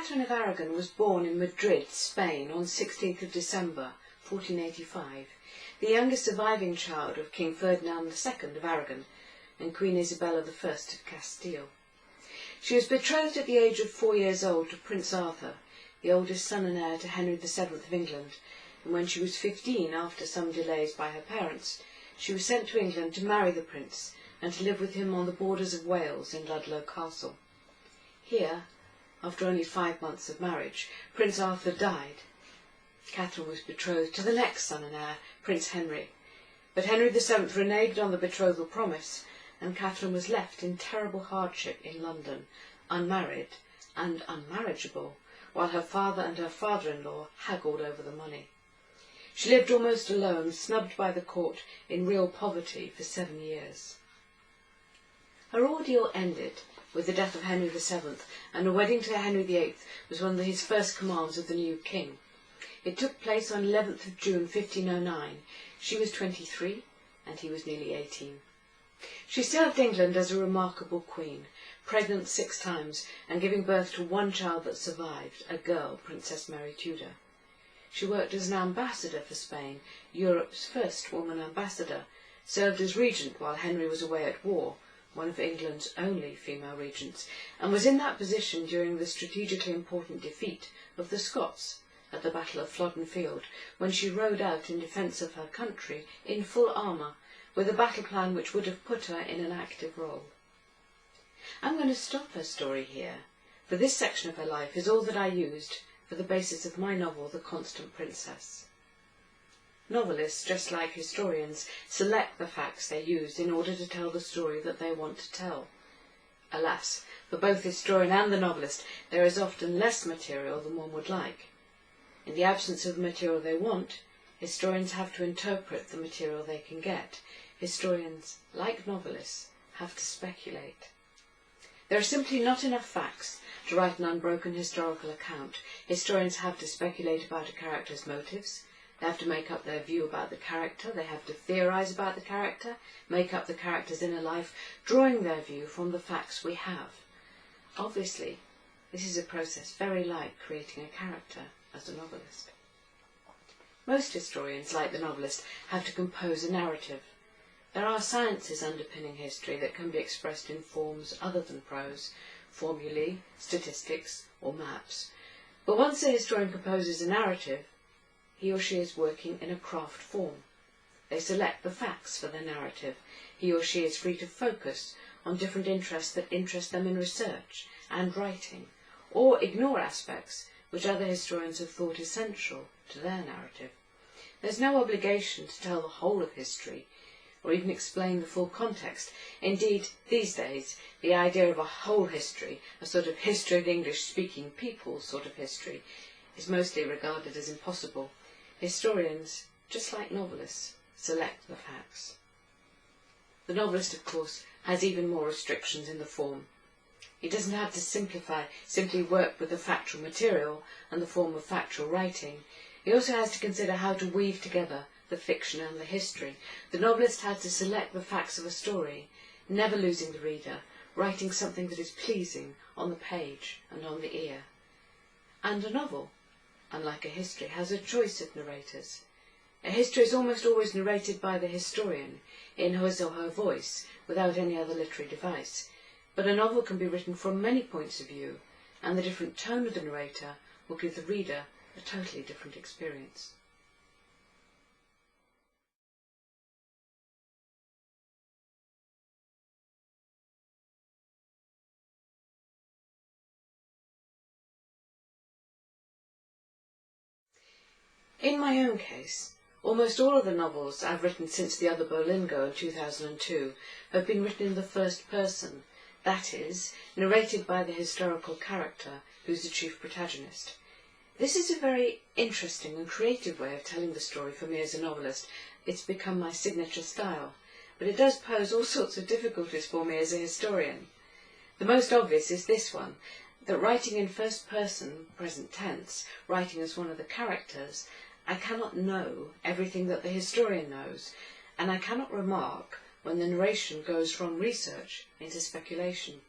Catherine of Aragon was born in Madrid, Spain, on 16th of December, 1485, the youngest surviving child of King Ferdinand II of Aragon and Queen Isabella I of Castile. She was betrothed at the age of 4 years old to Prince Arthur, the oldest son and heir to Henry VII of England, and when she was 15, after some delays by her parents, she was sent to England to marry the prince and to live with him on the borders of Wales in Ludlow Castle. Here, after only 5 months of marriage, Prince Arthur died. Catherine was betrothed to the next son and heir, Prince Henry, but Henry VII reneged on the betrothal promise, and Catherine was left in terrible hardship in London, unmarried and unmarriageable, while her father and her father-in-law haggled over the money. She lived almost alone, snubbed by the court, in real poverty for 7 years. Her ordeal ended with the death of Henry VII, and a wedding to Henry VIII was one of his first commands of the new king. It took place on 11th of June 1509. She was 23 and he was nearly 18. She served England as a remarkable queen, pregnant 6 times and giving birth to one child that survived, a girl, Princess Mary Tudor. She worked as an ambassador for Spain, Europe's first woman ambassador, served as regent while Henry was away at war, one of England's only female regents, and was in that position during the strategically important defeat of the Scots at the Battle of Flodden Field, when she rode out in defence of her country in full armour, with a battle plan which would have put her in an active role. I'm going to stop her story here, for this section of her life is all that I used for the basis of my novel, The Constant Princess. Novelists, just like historians, select the facts they use in order to tell the story that they want to tell. Alas, for both the historian and the novelist, there is often less material than one would like. In the absence of the material they want, historians have to interpret the material they can get. Historians, like novelists, have to speculate. There are simply not enough facts to write an unbroken historical account. Historians have to speculate about a character's motives. They have to make up their view about the character, they have to theorise about the character, make up the character's inner life, drawing their view from the facts we have. Obviously, this is a process very like creating a character as a novelist. Most historians, like the novelist, have to compose a narrative. There are sciences underpinning history that can be expressed in forms other than prose, formulae, statistics, or maps. But once a historian composes a narrative, he or she is working in a craft form. They select the facts for their narrative. He or she is free to focus on different interests that interest them in research and writing, or ignore aspects which other historians have thought essential to their narrative. There's no obligation to tell the whole of history, or even explain the full context. Indeed, these days, the idea of a whole history, a sort of history of English-speaking people sort of history, is mostly regarded as impossible. Historians, just like novelists, select the facts. The novelist, of course, has even more restrictions in the form. He doesn't have to simply work with the factual material and the form of factual writing. He also has to consider how to weave together the fiction and the history. The novelist has to select the facts of a story, never losing the reader, writing something that is pleasing on the page and on the ear. And a novel, unlike a history, has a choice of narrators. A history is almost always narrated by the historian, in his or her voice, without any other literary device. But a novel can be written from many points of view, and the different tone of the narrator will give the reader a totally different experience. In my own case, almost all of the novels I've written since The Other Berlingo in 2002 have been written in the first person, that is, narrated by the historical character who's the chief protagonist. This is a very interesting and creative way of telling the story for me as a novelist. It's become my signature style, but it does pose all sorts of difficulties for me as a historian. The most obvious is this one, that writing in first person, present tense, writing as one of the characters, I cannot know everything that the historian knows, and I cannot remark when the narration goes from research into speculation.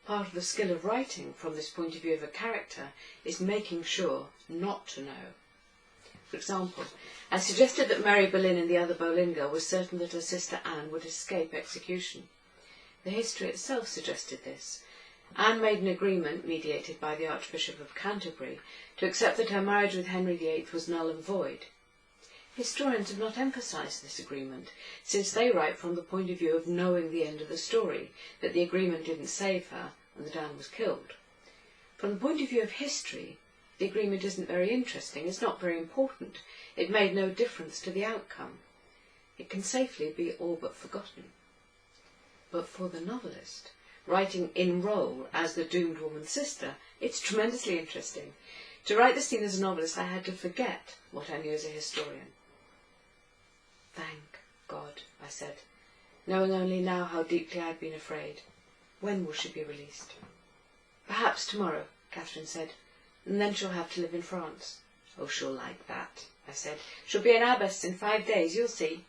Part of the skill of writing from this point of view of a character is making sure not to know. For example, I suggested that Mary Boleyn and the other Boleyn girl was certain that her sister Anne would escape execution. The history itself suggested this. Anne made an agreement, mediated by the Archbishop of Canterbury, to accept that her marriage with Henry VIII was null and void. Historians have not emphasised this agreement, since they write from the point of view of knowing the end of the story, that the agreement didn't save her and that Anne was killed. From the point of view of history, the agreement isn't very interesting, it's not very important, it made no difference to the outcome. It can safely be all but forgotten. But for the novelist, writing in role as the doomed woman's sister, it's tremendously interesting. To write the scene as a novelist, I had to forget what I knew as a historian. Thank God, I said, knowing only now how deeply I had been afraid. When will she be released? Perhaps tomorrow, Catherine said, and then she'll have to live in France. Oh, she'll like that, I said. She'll be an abbess in 5 days, you'll see.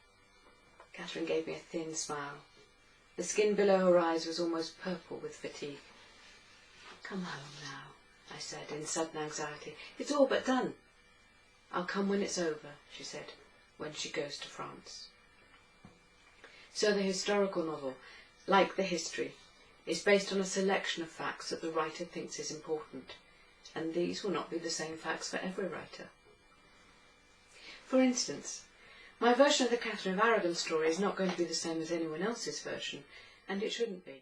Catherine gave me a thin smile. The skin below her eyes was almost purple with fatigue. Come home now, I said in sudden anxiety. It's all but done. I'll come when it's over, she said, when she goes to France. So the historical novel, like the history, is based on a selection of facts that the writer thinks is important, and these will not be the same facts for every writer. For instance, my version of the Catherine of Aragon story is not going to be the same as anyone else's version, and it shouldn't be.